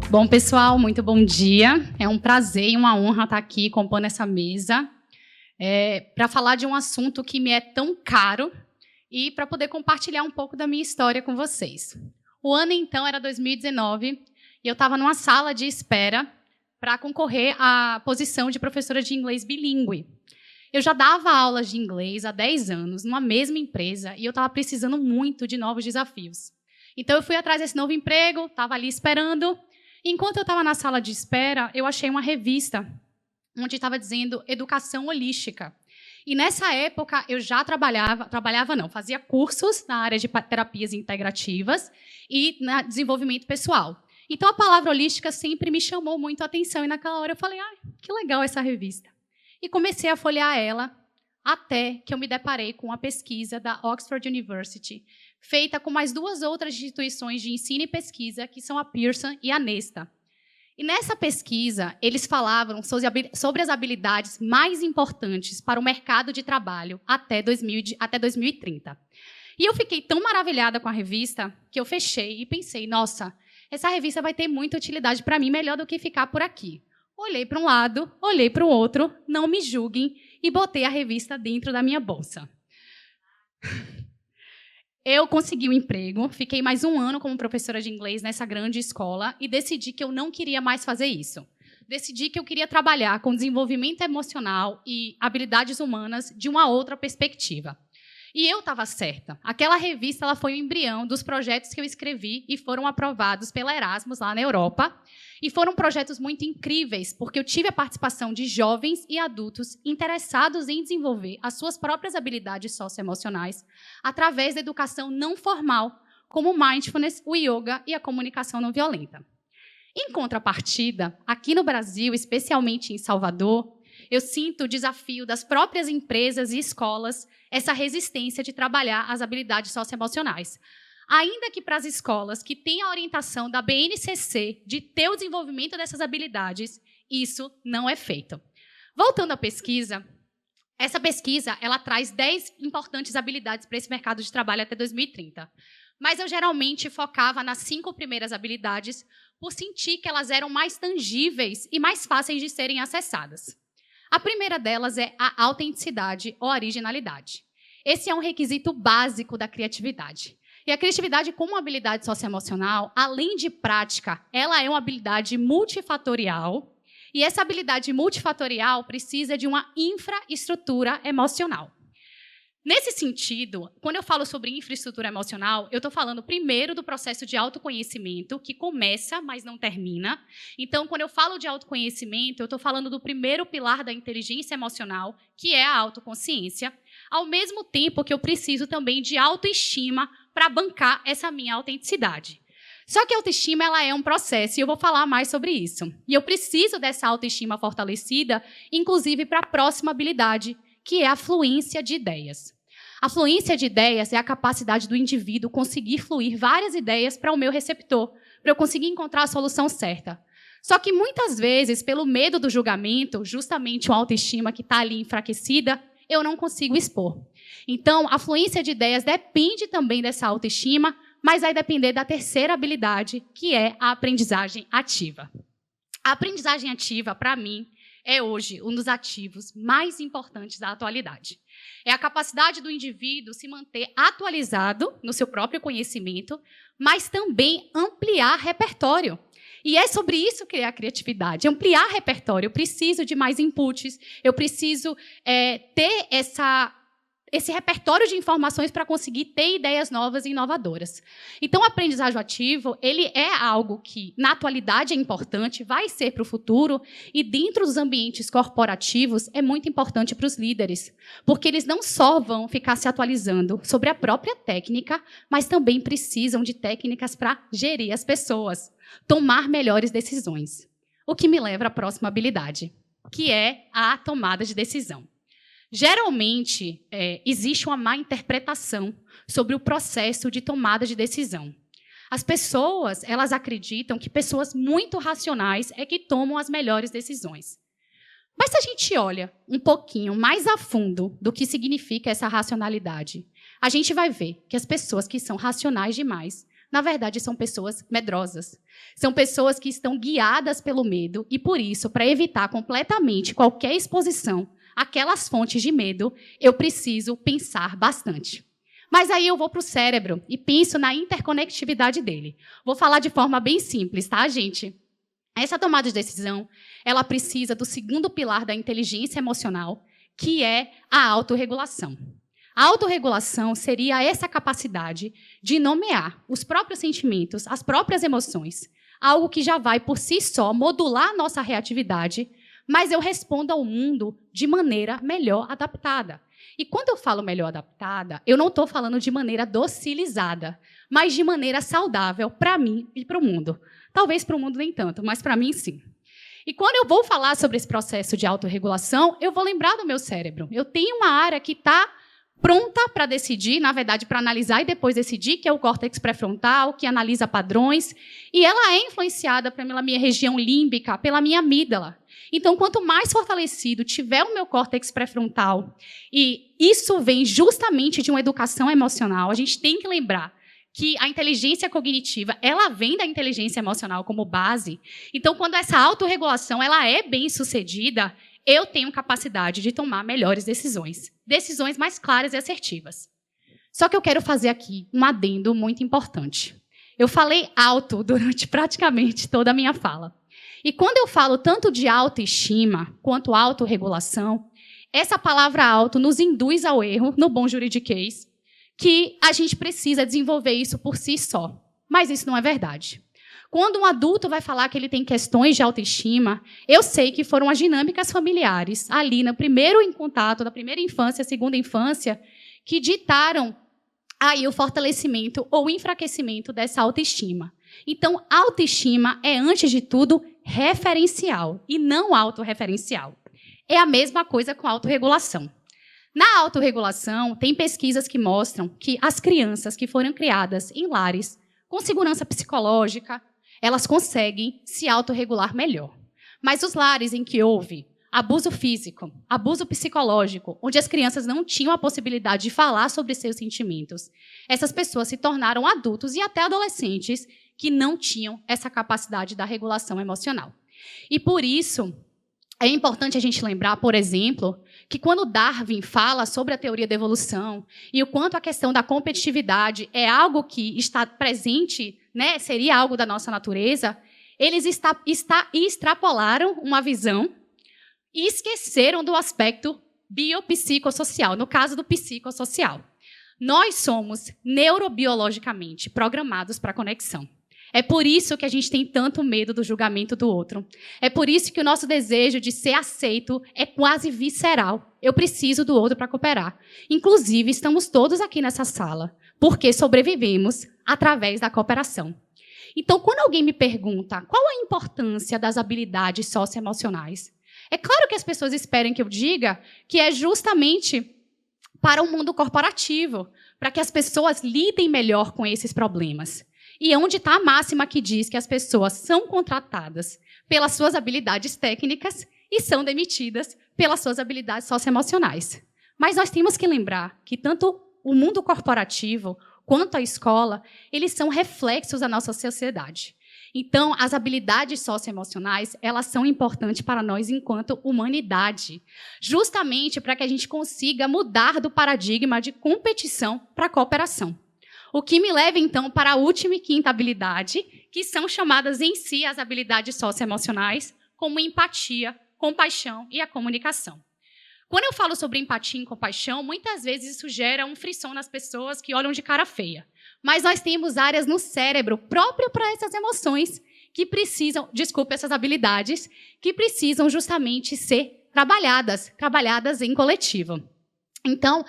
Bom, pessoal, muito bom dia. É um prazer e uma honra estar aqui compondo essa mesa para falar de um assunto que me é tão caro e para poder compartilhar um pouco da minha história com vocês. O ano, então, era 2019 e eu estava numa sala de espera para concorrer à posição de professora de inglês bilíngue. Eu já dava aulas de inglês há 10 anos, numa mesma empresa, e eu estava precisando muito de novos desafios. Então, eu fui atrás desse novo emprego, estava ali esperando. Enquanto eu estava na sala de espera, eu achei uma revista onde estava dizendo Educação Holística. E, nessa época, eu já fazia cursos na área de terapias integrativas e no desenvolvimento pessoal. Então, a palavra holística sempre me chamou muito a atenção, e naquela hora eu falei, que legal essa revista. E comecei a folhear ela, até que eu me deparei com uma pesquisa da Oxford University, feita com mais 2 outras instituições de ensino e pesquisa, que são a Pearson e a Nesta. E nessa pesquisa, eles falavam sobre as habilidades mais importantes para o mercado de trabalho até 2030. E eu fiquei tão maravilhada com a revista que eu fechei e pensei, nossa, essa revista vai ter muita utilidade para mim, melhor do que ficar por aqui. Olhei para um lado, olhei para o outro, não me julguem, e botei a revista dentro da minha bolsa. Eu consegui um emprego, fiquei mais 1 ano como professora de inglês nessa grande escola e decidi que eu não queria mais fazer isso. Decidi que eu queria trabalhar com desenvolvimento emocional e habilidades humanas de uma outra perspectiva. E eu estava certa. Aquela revista ela foi o embrião dos projetos que eu escrevi e foram aprovados pela Erasmus, lá na Europa. E foram projetos muito incríveis, porque eu tive a participação de jovens e adultos interessados em desenvolver as suas próprias habilidades socioemocionais através da educação não formal, como o mindfulness, o yoga e a comunicação não violenta. Em contrapartida, aqui no Brasil, especialmente em Salvador, eu sinto o desafio das próprias empresas e escolas, essa resistência de trabalhar as habilidades socioemocionais. Ainda que para as escolas que têm a orientação da BNCC de ter o desenvolvimento dessas habilidades, isso não é feito. Voltando à pesquisa, essa pesquisa ela traz 10 importantes habilidades para esse mercado de trabalho até 2030. Mas eu geralmente focava nas 5 primeiras habilidades por sentir que elas eram mais tangíveis e mais fáceis de serem acessadas. A primeira delas é a autenticidade ou originalidade. Esse é um requisito básico da criatividade. E a criatividade, como habilidade socioemocional, além de prática, ela é uma habilidade multifatorial. E essa habilidade multifatorial precisa de uma infraestrutura emocional. Nesse sentido, quando eu falo sobre infraestrutura emocional, eu estou falando primeiro do processo de autoconhecimento, que começa, mas não termina. Então, quando eu falo de autoconhecimento, eu estou falando do primeiro pilar da inteligência emocional, que é a autoconsciência, ao mesmo tempo que eu preciso também de autoestima para bancar essa minha autenticidade. Só que a autoestima ela é um processo, e eu vou falar mais sobre isso. E eu preciso dessa autoestima fortalecida, inclusive para a próxima habilidade, que é a fluência de ideias. A fluência de ideias é a capacidade do indivíduo conseguir fluir várias ideias para o meu receptor, para eu conseguir encontrar a solução certa. Só que, muitas vezes, pelo medo do julgamento, justamente uma autoestima que está ali enfraquecida, eu não consigo expor. Então, a fluência de ideias depende também dessa autoestima, mas vai depender da terceira habilidade, que é a aprendizagem ativa. A aprendizagem ativa, para mim, é hoje um dos ativos mais importantes da atualidade. É a capacidade do indivíduo se manter atualizado no seu próprio conhecimento, mas também ampliar repertório. E é sobre isso que é a criatividade, ampliar repertório. Eu preciso de mais inputs, eu preciso ter esse repertório de informações para conseguir ter ideias novas e inovadoras. Então, o aprendizagem ativo ele é algo que, na atualidade, é importante, vai ser para o futuro, e dentro dos ambientes corporativos é muito importante para os líderes, porque eles não só vão ficar se atualizando sobre a própria técnica, mas também precisam de técnicas para gerir as pessoas, tomar melhores decisões. O que me leva à próxima habilidade, que é a tomada de decisão. Geralmente, existe uma má interpretação sobre o processo de tomada de decisão. As pessoas elas acreditam que pessoas muito racionais é que tomam as melhores decisões. Mas se a gente olha um pouquinho mais a fundo do que significa essa racionalidade, a gente vai ver que as pessoas que são racionais demais Na verdade, são pessoas medrosas. São pessoas que estão guiadas pelo medo e, por isso, para evitar completamente qualquer exposição àquelas fontes de medo, eu preciso pensar bastante. Mas aí eu vou para o cérebro e penso na interconectividade dele. Vou falar de forma bem simples, tá, gente? Essa tomada de decisão, ela precisa do segundo pilar da inteligência emocional, que é a autorregulação. A autorregulação seria essa capacidade de nomear os próprios sentimentos, as próprias emoções, algo que já vai, por si só, modular a nossa reatividade, mas eu respondo ao mundo de maneira melhor adaptada. E quando eu falo melhor adaptada, eu não estou falando de maneira docilizada, mas de maneira saudável para mim e para o mundo. Talvez para o mundo nem tanto, mas para mim sim. E quando eu vou falar sobre esse processo de autorregulação, eu vou lembrar do meu cérebro. Eu tenho uma área que está pronta para decidir, na verdade, para analisar e depois decidir, que é o córtex pré-frontal, que analisa padrões, e ela é influenciada pela minha região límbica, pela minha amígdala. Então, quanto mais fortalecido tiver o meu córtex pré-frontal, e isso vem justamente de uma educação emocional, a gente tem que lembrar que a inteligência cognitiva, ela vem da inteligência emocional como base. Então, quando essa autorregulação ela é bem sucedida, eu tenho capacidade de tomar melhores decisões. Decisões mais claras e assertivas. Só que eu quero fazer aqui um adendo muito importante. Eu falei alto durante praticamente toda a minha fala. E quando eu falo tanto de autoestima quanto autorregulação, essa palavra auto nos induz ao erro, no bom juridiquês, que a gente precisa desenvolver isso por si só. Mas isso não é verdade. Quando um adulto vai falar que ele tem questões de autoestima, eu sei que foram as dinâmicas familiares, ali no primeiro em contato, da primeira infância, segunda infância, que ditaram aí o fortalecimento ou enfraquecimento dessa autoestima. Então, autoestima é, antes de tudo, referencial e não autorreferencial. É a mesma coisa com autorregulação. Na autorregulação, tem pesquisas que mostram que as crianças que foram criadas em lares com segurança psicológica, elas conseguem se autorregular melhor. Mas os lares em que houve abuso físico, abuso psicológico, onde as crianças não tinham a possibilidade de falar sobre seus sentimentos, essas pessoas se tornaram adultos e até adolescentes que não tinham essa capacidade da regulação emocional. E por isso, é importante a gente lembrar, por exemplo, que quando Darwin fala sobre a teoria da evolução e o quanto a questão da competitividade é algo que está presente, né, seria algo da nossa natureza, eles extrapolaram uma visão e esqueceram do aspecto biopsicossocial, no caso do psicossocial. Nós somos neurobiologicamente programados para a conexão. É por isso que a gente tem tanto medo do julgamento do outro. É por isso que o nosso desejo de ser aceito é quase visceral. Eu preciso do outro para cooperar. Inclusive, estamos todos aqui nessa sala porque sobrevivemos através da cooperação. Então, quando alguém me pergunta qual a importância das habilidades socioemocionais, é claro que as pessoas esperam que eu diga que é justamente para o mundo corporativo, para que as pessoas lidem melhor com esses problemas. E onde está a máxima que diz que as pessoas são contratadas pelas suas habilidades técnicas e são demitidas pelas suas habilidades socioemocionais. Mas nós temos que lembrar que tanto o mundo corporativo quanto a escola, eles são reflexos da nossa sociedade. Então, as habilidades socioemocionais, elas são importantes para nós enquanto humanidade, justamente para que a gente consiga mudar do paradigma de competição para cooperação. O que me leva, então, para a última e quinta habilidade, que são chamadas em si as habilidades socioemocionais, como empatia, compaixão e a comunicação. Quando eu falo sobre empatia e compaixão, muitas vezes isso gera um frisson nas pessoas que olham de cara feia. Mas nós temos áreas no cérebro próprias para essas emoções que precisam, essas habilidades, que precisam justamente ser trabalhadas em coletivo. Então,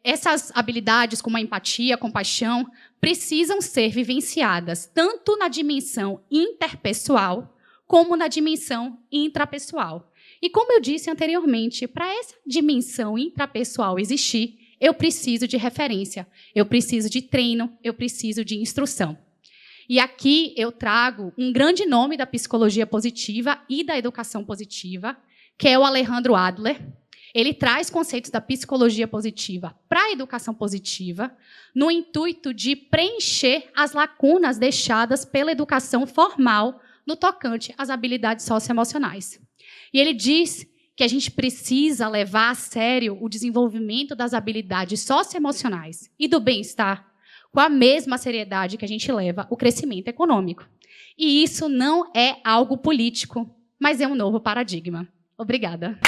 essas habilidades como a empatia, a compaixão, precisam ser vivenciadas tanto na dimensão interpessoal como na dimensão intrapessoal. E como eu disse anteriormente, para essa dimensão intrapessoal existir, eu preciso de referência, eu preciso de treino, eu preciso de instrução. E aqui eu trago um grande nome da psicologia positiva e da educação positiva, que é o Alejandro Adler. Ele traz conceitos da psicologia positiva para a educação positiva, no intuito de preencher as lacunas deixadas pela educação formal no tocante às habilidades socioemocionais. E ele diz que a gente precisa levar a sério o desenvolvimento das habilidades socioemocionais e do bem-estar com a mesma seriedade que a gente leva o crescimento econômico. E isso não é algo político, mas é um novo paradigma. Obrigada.